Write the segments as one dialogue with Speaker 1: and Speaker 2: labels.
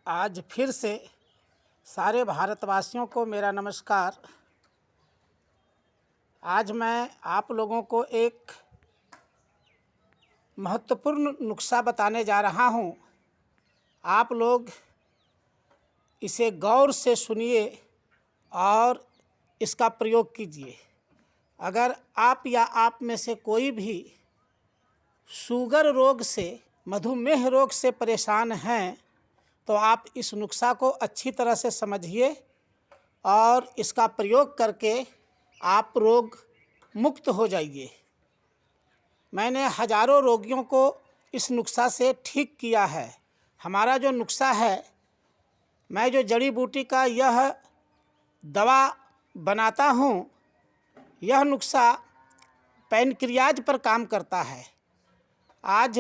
Speaker 1: आज फिर से सारे भारतवासियों को मेरा नमस्कार। आज मैं आप लोगों को एक महत्वपूर्ण नुस्खा बताने जा रहा हूँ। आप लोग इसे गौर से सुनिए और इसका प्रयोग कीजिए। अगर आप या आप में से कोई भी शुगर रोग से, मधुमेह रोग से परेशान हैं तो आप इस नुस्खा को अच्छी तरह से समझिए और इसका प्रयोग करके आप रोग मुक्त हो जाइए। मैंने हजारों रोगियों को इस नुस्खा से ठीक किया है। हमारा जो नुस्खा है, मैं जो जड़ी बूटी का यह दवा बनाता हूँ, यह नुस्खा पैनक्रियाज पर काम करता है। आज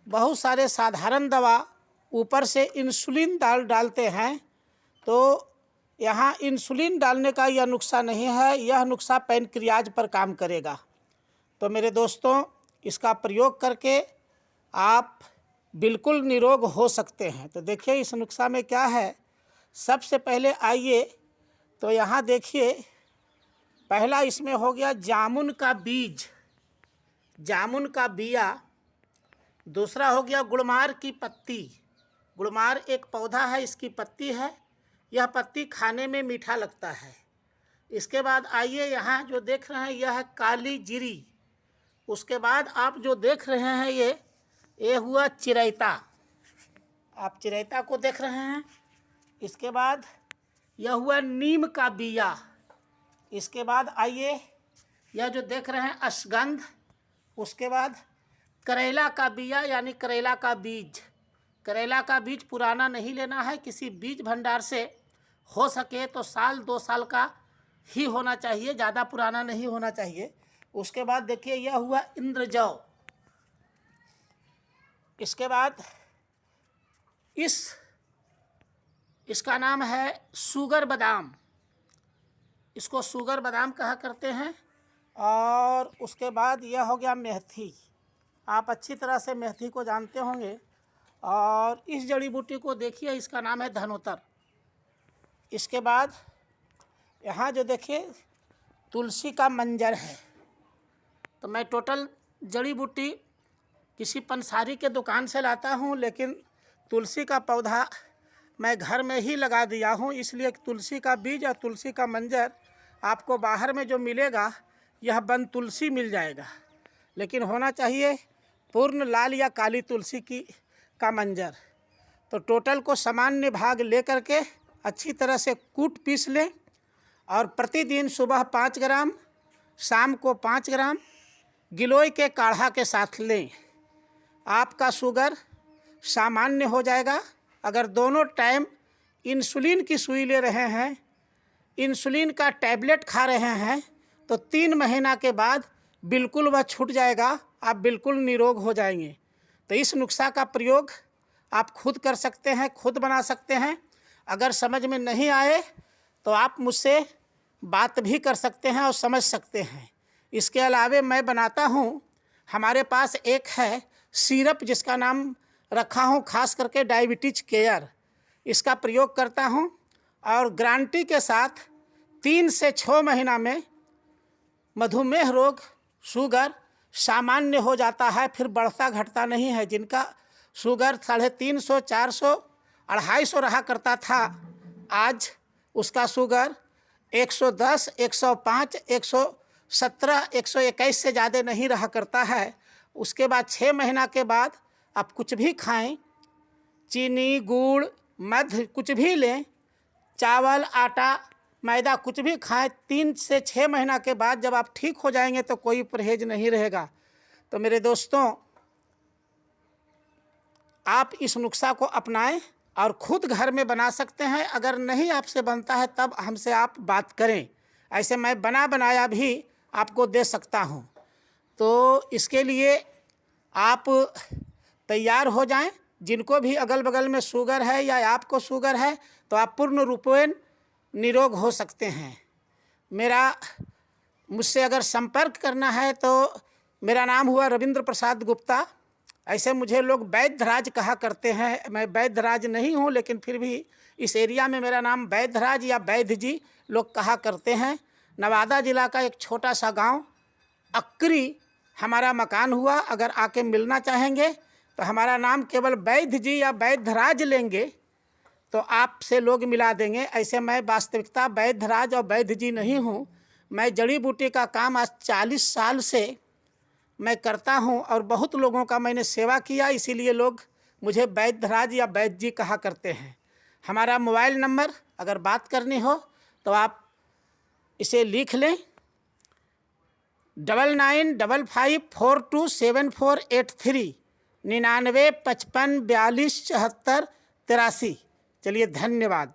Speaker 1: बहुत सारे साधारण दवा ऊपर से इंसुलिन डालते हैं, तो यहाँ इंसुलिन डालने का यह नुस्खा नहीं है। यह नुस्खा पैनक्रियाज पर काम करेगा। तो मेरे दोस्तों, इसका प्रयोग करके आप बिल्कुल निरोग हो सकते हैं। तो देखिए इस नुस्खा में क्या है। सबसे पहले आइए तो यहाँ देखिए, पहला इसमें हो गया जामुन का बीज, जामुन का बिया। दूसरा हो गया गुड़मार की पत्ती। गुड़मार एक पौधा है, इसकी पत्ती है। यह पत्ती खाने में मीठा लगता है। इसके बाद आइए यहाँ जो देख रहे हैं यह है काली जीरी। उसके बाद आप जो देख रहे हैं ये हुआ चिरैता। आप चिरैता को देख रहे हैं। इसके बाद यह हुआ नीम का बिया। इसके बाद आइए यह जो देख रहे हैं अश्वगंध। उसके बाद करेला का बिया यानी करेला का बीज। करेला का बीज पुराना नहीं लेना है, किसी बीज भंडार से हो सके तो साल 2 साल का ही होना चाहिए, ज़्यादा पुराना नहीं होना चाहिए। उसके बाद देखिए यह हुआ इंद्रजौ। इसके बाद इसका नाम है शुगर बादाम। इसको शुगर बादाम कहा करते हैं। और उसके बाद यह हो गया मेथी। आप अच्छी तरह से मेथी को जानते होंगे। और इस जड़ी बूटी को देखिए, इसका नाम है धनोतर। इसके बाद यहाँ जो देखिए तुलसी का मंजर है। तो मैं टोटल जड़ी बूटी किसी पंसारी के दुकान से लाता हूँ, लेकिन तुलसी का पौधा मैं घर में ही लगा दिया हूँ। इसलिए तुलसी का बीज और तुलसी का मंजर आपको बाहर में जो मिलेगा यह बंद तुलसी मिल जाएगा, लेकिन होना चाहिए पूर्ण लाल या काली तुलसी का मंजर। तो टोटल को सामान्य भाग ले करके अच्छी तरह से कूट पीस लें और प्रतिदिन सुबह 5 ग्राम, शाम को 5 ग्राम गिलोय के काढ़ा के साथ लें। आपका शुगर सामान्य हो जाएगा। अगर दोनों टाइम इंसुलिन की सुई ले रहे हैं, इंसुलिन का टैबलेट खा रहे हैं, तो 3 महीना के बाद बिल्कुल वह छूट जाएगा। आप बिल्कुल निरोग हो जाएंगे। तो इस नुस्खा का प्रयोग आप खुद कर सकते हैं, खुद बना सकते हैं। अगर समझ में नहीं आए तो आप मुझसे बात भी कर सकते हैं और समझ सकते हैं। इसके अलावे मैं बनाता हूँ, हमारे पास एक है सिरप जिसका नाम रखा हूँ खास करके डायबिटीज केयर। इसका प्रयोग करता हूँ और गारंटी के साथ 3 से 6 महीना में मधुमेह रोग, शुगर सामान्य हो जाता है। फिर बढ़ता घटता नहीं है। जिनका शुगर 350, 400, 250 रहा करता था, आज उसका शुगर 110, 105, 117, 121 से ज़्यादा नहीं रहा करता है। उसके बाद 6 महीना के बाद आप कुछ भी खाएं, चीनी, गुड़, मध कुछ भी लें, चावल, आटा, मैदा कुछ भी खाएं, 3 से 6 महीना के बाद जब आप ठीक हो जाएंगे तो कोई परहेज नहीं रहेगा। तो मेरे दोस्तों, आप इस नुस्खा को अपनाएं और खुद घर में बना सकते हैं। अगर नहीं आपसे बनता है तब हमसे आप बात करें। ऐसे मैं बनाया भी आपको दे सकता हूं। तो इसके लिए आप तैयार हो जाएं। जिनको भी अगल बगल में शुगर है या आपको शुगर है तो आप पूर्ण रूपेण निरोग हो सकते हैं। मुझसे अगर संपर्क करना है तो मेरा नाम हुआ रविंद्र प्रसाद गुप्ता। ऐसे मुझे लोग वैद्यराज कहा करते हैं। मैं वैद्यराज नहीं हूँ, लेकिन फिर भी इस एरिया में मेरा नाम वैद्यराज या वैद्य जी लोग कहा करते हैं। नवादा जिला का एक छोटा सा गांव अक्री हमारा मकान हुआ। अगर आके मिलना चाहेंगे तो हमारा नाम केवल वैद्य जी या वैद्यराज लेंगे तो आपसे लोग मिला देंगे। ऐसे मैं वास्तविकता वैद्यराज और वैद्य जी नहीं हूँ। मैं जड़ी बूटी का काम आज 40 साल से मैं करता हूँ और बहुत लोगों का मैंने सेवा किया, इसीलिए लोग मुझे वैद्यराज या वैद्य जी कहा करते हैं। हमारा मोबाइल नंबर अगर बात करनी हो तो आप इसे लिख लें, 9955427483 9955427483। चलिए, धन्यवाद।